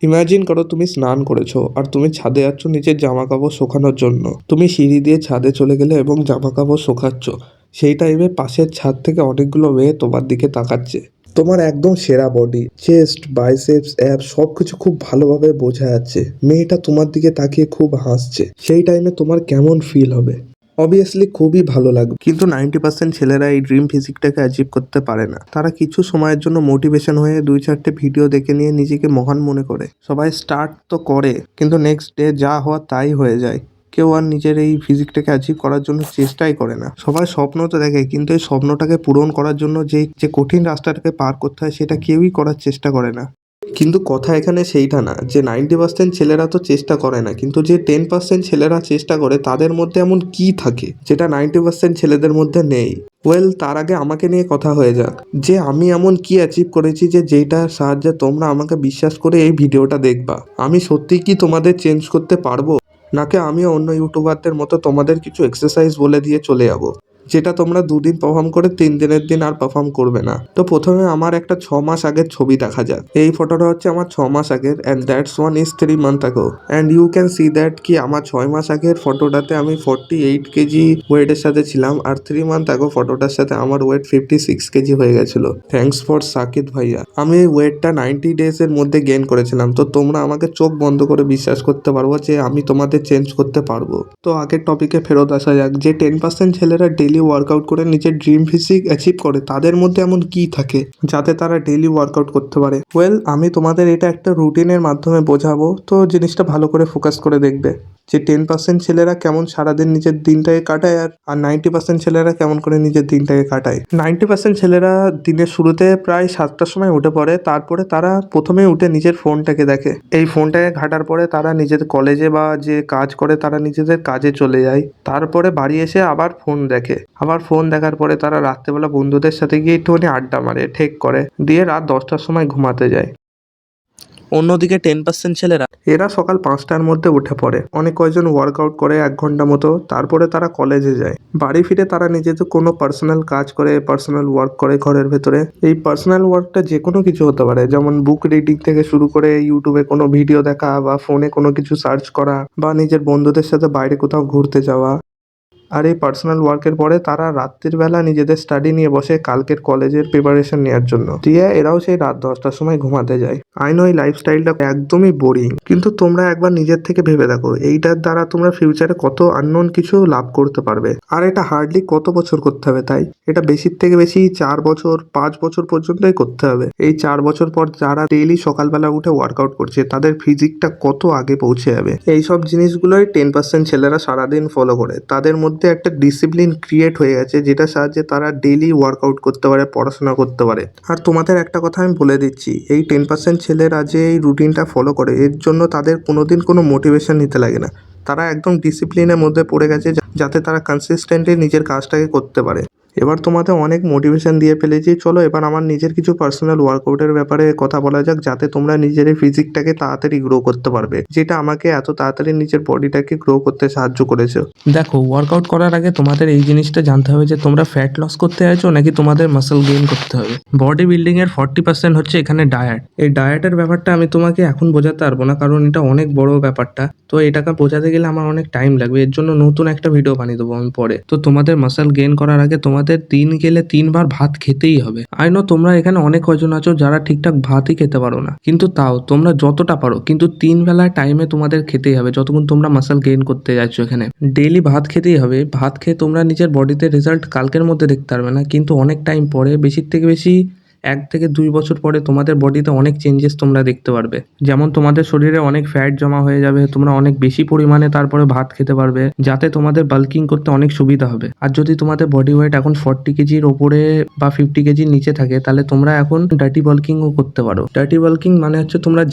Imagine করো তুমি স্নান করেছো আর তুমি ছাদে যাচ্ছ নিজের জামা কাপড় শুকানোর জন্য। তুমি সিঁড়ি দিয়ে ছাদে চলে গেলে এবং জামা কাপড় শুকাচ্ছ। সেই টাইমে পাশের ছাদ থেকে অনেকগুলো মেয়ে তোমার দিকে তাকাচ্ছে। তোমার একদম সেরা বডি, চেস্ট, বাইসেপস, অ্যাব সবকিছু খুব ভালোভাবে বোঝা যাচ্ছে। মেয়েটা তোমার দিকে তাকিয়ে খুব হাসছে। সেই টাইমে তোমার কেমন ফিল হবে? অবভিয়াসলি খুবই ভালো লাগবে। কিন্তু 90% ছেলেরা এই ড্রিম ফিজিকটাকে অ্যাচিভ করতে পারে না। তারা কিছু সময়ের জন্য মোটিভেশন হয়ে 2-4টে ভিডিও দেখে নিয়ে নিজেকে মহান মনে করে। সবাই স্টার্ট তো করে, কিন্তু নেক্সট ডে যা হওয়ার তাই হয়ে যায়। কেউ আর নিজের এই ফিজিকটাকে অ্যাচিভ করার জন্য চেষ্টাই করে না। সবাই স্বপ্ন তো দেখে, কিন্তু এই স্বপ্নটাকে পূরণ করার জন্য যে কঠিন রাস্তাটাকে পার করতে হয় সেটা কেউই করার চেষ্টা করে না। কিন্তু কথা এখানে সেইটা না যে 90% ছেলেরা তো চেষ্টা করে না, কিন্তু যে 10% ছেলেরা চেষ্টা করে তাদের মধ্যে এমন কি থাকে যেটা 90% ছেলেদের মধ্যে নেই। তার আগে আমাকে নিয়ে কথা হয়ে যাক যে আমি এমন কি অ্যাচিভ করেছি যে যেটার সাহায্যে তোমরা আমাকে বিশ্বাস করে এই ভিডিওটা দেখবা। আমি সত্যি কি তোমাদের চেঞ্জ করতে পারবো, নাকি আমিও অন্য ইউটিউবারদের মতো তোমাদের কিছু এক্সারসাইজ বলে দিয়ে চলে যাবো যেটা তোমরা 2 দিন পারফর্ম করে 3 দিনের দিন আর পারফর্ম করবে না। তো প্রথমে আমার একটা 6 মাস আগের ছবি দেখা যাক। এই ফটোটা হচ্ছে আমার 6 মাস আগের, and that's one is 3 month ago, and you can see that কি আমার 6 মাস আগের ফটোটাতে আমি 48 কেজি ওয়েটের সাথে ছিলাম, আর 3 month ago ফটোটার সাথে আমার ওয়েট 56 কেজি হয়ে গেছিল। থ্যাঙ্কস ফর সাকিদ ভাইয়া। আমি এই ওয়েটটা 90 days এর মধ্যে গেইন করেছিলাম। তো তোমরা আমাকে চোখ বন্ধ করে বিশ্বাস করতে পারবো যে আমি তোমাদের চেঞ্জ করতে পারবো। তো আগের টপিকে ফেরত আসা যাক যে 10% ছেলেরা ডেলি ওয়ার্কআউট করে নিজের ড্রিম ফিজিক অ্যাচিভ করে, তাদের মধ্যে এমন কি থাকে যাতে তারা ডেলি ওয়ার্কআউট করতে পারে। আমি তোমাদের এটা একটা রুটিনের মাধ্যমে বোঝাবো, তো জিনিসটা ভালো করে ফোকাস করে দেখবে যে 10% ছেলেরা কেমন সারাদিন নিজের দিনটাকে কাটায় আর 90% ছেলেরা কেমন করে নিজের দিনটাকে কাটায়। 90% ছেলেরা দিনের শুরুতে প্রায় 7টার সময় উঠে পড়ে। তারপরে তারা প্রথমে উঠে নিজের ফোনটাকে দেখে। এই ফোনটাকে ঘাটার পরে তারা নিজেদের কলেজে বা যে কাজ করে তারা নিজেদের কাজে চলে যায়। তারপরে বাড়ি এসে আবার ফোন দেখে। আবার ফোন দেখার পরে তারা রাত্রেবেলা বন্ধুদের সাথে গিয়ে একটুখানি আড্ডা মারে, ঠেক করে, দিয়ে রাত 10টার সময় ঘুমাতে যায়। অন্যদিকে 10% ছেলেরা এরা সকাল 5টার মধ্যে উঠে পড়ে। অনেক কয়জন ওয়ার্কআউট করে 1 ঘন্টা মতো, তারপরে তারা কলেজে যায়। বাড়ি ফিরে তারা নিজেদের কোনো পার্সোনাল কাজ করে, পার্সোনাল ওয়ার্ক করে ঘরের ভেতরে। এই পার্সোনাল ওয়ার্কটা যে কোনো কিছু হতে পারে, যেমন বুক রিডিং থেকে শুরু করে ইউটিউবে কোনো ভিডিও দেখা বা ফোনে কোনো কিছু সার্চ করা বা নিজের বন্ধুদের সাথে বাইরে কোথাও ঘুরতে যাওয়া। আর এই পার্সোনাল ওয়ার্কের পরে তারা রাত্রির বেলা নিজেদের স্টাডি নিয়ে বসে কালকের কলেজের প্রিপারেশন নেওয়ার জন্য, দিয়ে এরাও সেই রাত 10টার সময় ঘুমাতে যায়। আই নো এই লাইফস্টাইলটা একদমই বোরিং, কিন্তু তোমরা একবার নিজের থেকে ভেবে দেখো এইটার দ্বারা তোমরা ফিউচারে কত আননোন কিছু লাভ করতে পারবে। আর এটা হার্ডলি কত বছর করতে হবে, তাই এটা বেশির থেকে বেশি 4 বছর 5 বছর পর্যন্তই করতে হবে। এই 4 বছর পর যারা ডেইলি সকালবেলা উঠে ওয়ার্কআউট করছে তাদের ফিজিকটা কত আগে পৌঁছে যাবে। এইসব জিনিসগুলোই 10% ছেলেরা সারাদিন ফলো করে। তাদের মধ্যে একটা ডিসিপ্লিন ক্রিয়েট হয়ে গেছে যেটার সাহায্যে তারা ডেইলি ওয়ার্কআউট করতে পারে, পড়াশোনা করতে পারে। আর তোমাদের একটা কথা আমি বলে দিচ্ছি, এই 10% ছেলেরা যে এই রুটিনটা ফলো করে এর জন্য তাদের কোনোদিন কোনো মোটিভেশন নিতে লাগে না। তারা একদম ডিসিপ্লিনের মধ্যে পড়ে গেছে যাতে তারা কনসিস্টেন্টলি নিজের কাজটাকে করতে পারে। এবার তোমাদের অনেক মোটিভেশন দিয়ে ফেলেছি, চলো এবার আমার নিজের কিছু পার্সোনাল ওয়ার্কআউটের ব্যাপারে কথা বলা যাক যাতে তোমরা নিজের এই ফিজিকটাকে তাড়াতাড়ি গ্রো করতে পারবে, যেটা আমাকে এত তাড়াতাড়ি নিজের বডিটাকে গ্রো করতে সাহায্য করেছে। দেখো, ওয়ার্কআউট করার আগে তোমাদের এই জিনিসটা জানতে হবে যে তোমরা ফ্যাট লস করতে চাইছো নাকি তোমাদের মাসল গেইন করতে হবে। বডি বিল্ডিং এর 40% হচ্ছে এখানে ডায়েট। এই ডায়েটের ব্যাপারটা আমি তোমাকে এখন বোঝাতে পারবো না, কারণ এটা অনেক বড় ব্যাপারটা। তো এটাকে বোঝাতে গেলে আমার অনেক টাইম লাগবে, এর জন্য নতুন একটা ভিডিও বানিয়ে দেবো আমি পরে। তো তোমাদের মাসল গেইন করার আগে তোমাদের দিন গেলে 3 বার ভাত খেতেই হবে। আই নো তোমরা এখানে অনেক কয়জন আছো যারা ঠিকঠাক ভাতই খেতে পারো না, কিন্তু তাও তোমরা যতটা পারো কিন্তু 3 বেলা টাইমে তোমাদের খেতেই হবে যতক্ষণ তোমরা মাসল গেইন করতে যাচ্ছ। এখানে ডেইলি ভাত খেতেই হবে। ভাত খেয়ে তোমরা নিজের বডিতে রেজাল্ট কালকের মধ্যে দেখতে পারবে না, কিন্তু অনেক টাইম পরে, বেশির থেকে বেশি 1 থেকে 2 বছর পরে তোমাদের বডিতে অনেক চেঞ্জেস তোমরা দেখতে পারবে। যেমন তোমাদের শরীরে অনেক ফ্যাট জমা হয়ে যাবে, তোমরা অনেক বেশি পরিমাণে তারপরে ভাত খেতে পারবে, যাতে তোমাদের বাল্কিং করতে অনেক সুবিধা হবে। আর যদি তোমাদের বডি ওয়েট এখন 40 কেজির ওপরে বা 50 কেজির নিচে থাকে, তাহলে তোমরা এখন ডার্টি বাল্কিংও করতে পারো। ডার্টি বাল্কিং মানে হচ্ছে তোমরা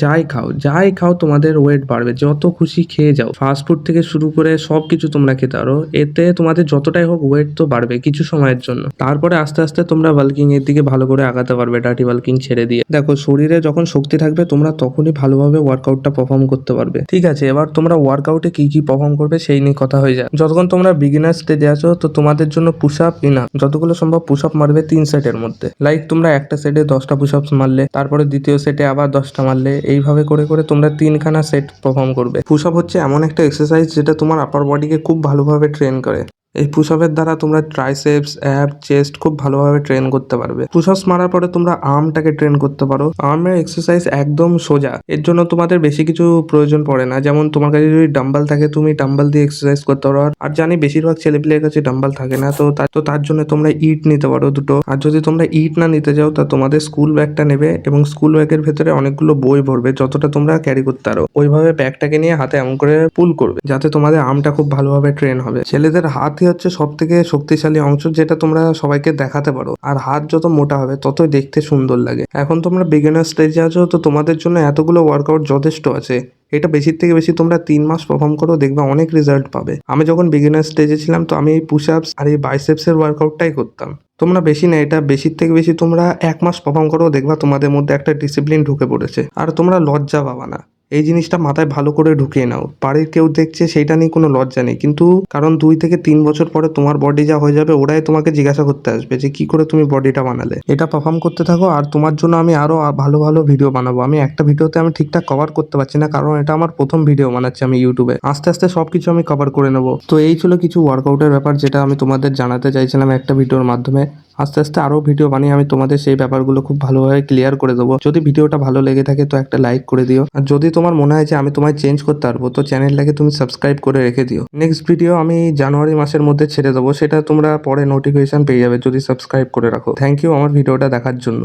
যাই খাও তোমাদের ওয়েট বাড়বে, যত খুশি খেয়ে যাও, ফাস্ট ফুড থেকে শুরু করে সবকিছু তোমরা খেতে পারো। এতে তোমাদের যতটাই হোক ওয়েট তো বাড়বে কিছু সময়ের জন্য, তারপরে আস্তে আস্তে তোমরা বাল্কিং এর দিকে ভালো করে আগাতে পারবে ডার্টি বাল্কিং ছেড়ে দিয়ে। দেখো শরীরে যখন শক্তি থাকবে তোমরা তখনই ভালোভাবে ওয়ার্কআউটটা পারফর্ম করতে পারবে। ঠিক আছে, এবার তোমরা ওয়ার্কআউটে কি কি পারফর্ম করবে সেই নিয়ে কথা হয়ে যায়। যতক্ষণ তোমরা বিগিনার স্টেজে আছো তো তোমাদের জন্য পুশ আপ ইনাফ। যতগুলো সম্ভব পুশ আপ মারবে 3 সেটের মধ্যে। লাইক তোমরা একটা সেটে 10টা পুশ আপস মারলে, তারপরে দ্বিতীয় সেটে আবার 10টা মারলে, এইভাবে করে করে তোমরা 3খানা সেট পারফর্ম করবে। পুশ আপ হচ্ছে এমন একটা এক্সারসাইজ যেটা তোমার আপার বডিকে খুব ভালোভাবে ট্রেন করে। এই পুশ আপের দ্বারা তোমরা ট্রাইসেপস, অ্যাব, চেস্ট খুব ভালোভাবে ট্রেন করতে পারবে। পুশ আপস মারার পরে তোমরা আর্মটাকে ট্রেন করতে পারো। আর্মের এক্সারসাইজ একদম সোজা, এর জন্য তোমাদের বেশি কিছু প্রয়োজন পড়ে না। যেমন তোমার কাছে যদি ডাম্বাল থাকে তুমি ডাম্বাল দিয়ে এক্সারসাইজ করতে পারো। আর জানি বেশিরভাগ ছেলেপিলের কাছে ডাম্বাল থাকে না, তো তার জন্য তোমরা ইট নিতে পারো দুটো। আর যদি তোমরা ইট না নিতে যাও তা তোমাদের স্কুল ব্যাগটা নেবে এবং স্কুল ব্যাগের ভেতরে অনেকগুলো বই ভরবে, যতটা তোমরা ক্যারি করতে পারো। ওইভাবে ব্যাগটাকে নিয়ে হাতে এমন করে পুল করবে যাতে তোমাদের আর্মটা খুব ভালোভাবে ট্রেন হবে। ছেলেদের হাতই হচ্ছে সব থেকে শক্তিশালী অংশ, যেটা তোমরা সবাইকে দেখাতে পারো। আর হাত যত মোটা হবে ততই দেখতে সুন্দর লাগে। এখন তোমরা বিগিনার স্টেজে আছো তো তোমাদের জন্য এতগুলো ওয়ার্কআউট যথেষ্ট আছে। এটা বেশির থেকে বেশি তোমরা 3 মাস পারফর্ম করো, দেখবে অনেক রেজাল্ট পাবে। আমি যখন বিগিনার স্টেজে ছিলাম তো আমি এই পুশ আপস আর এই বাইসেপসের ওয়ার্কআউটটাই করতাম। তোমরা বেশি না, এটা বেশির থেকে বেশি তোমরা 1 মাস পারফর্ম করো, দেখবা তোমাদের মধ্যে একটা ডিসিপ্লিন ঢুকে পড়েছে। আর তোমরা লজ্জা পাবা না। এই জিনিসটা মাথায় ভালো করে ঢুকিয়ে নাও। বাড়ির কেউ দেখছে সেইটা নিয়ে কোনো লজ্জা নেই, কিন্তু কারণ 2 থেকে 3 বছর পরে তোমার বডি যা হয়ে যাবে ওরাই তোমাকে জিজ্ঞাসা করতে আসবে যে কি করে তুমি বডিটা বানালে। এটা পারফর্ম করতে থাকো আর তোমার জন্য আমি আরো ভালো ভালো ভিডিও বানাবো। আমি একটা ভিডিওতে আমি ঠিকঠাক কভার করতে পারছি না, কারণ এটা আমার প্রথম ভিডিও বানাচ্ছি আমি ইউটিউবে। আস্তে আস্তে সবকিছু আমি কভার করে নেবো। তো এই ছিল কিছু ওয়ার্কআউটের ব্যাপার যেটা আমি তোমাদের জানাতে চাইছিলাম একটা ভিডিওর মাধ্যমে। আস্তে আস্তে আরো ভিডিও বানিয়ে আমি তোমাদের সেই ব্যাপারগুলো খুব ভালোভাবে ক্লিয়ার করে দেবো। যদি ভিডিওটা ভালো লেগে থাকে তো একটা লাইক করে দিও। আর যদি তোমার মনে হয় যে আমি তোমায় চেঞ্জ করতে পারবো তো চ্যানেলটাকে তুমি সাবস্ক্রাইব করে রেখে দিও। নেক্সট ভিডিও আমি জানুয়ারি মাসের মধ্যে ছেড়ে দেবো, সেটা তোমরা পরে নোটিফিকেশন পেয়ে যাবে যদি সাবস্ক্রাইব করে রাখো। থ্যাংক ইউ আমার ভিডিওটা দেখার জন্য।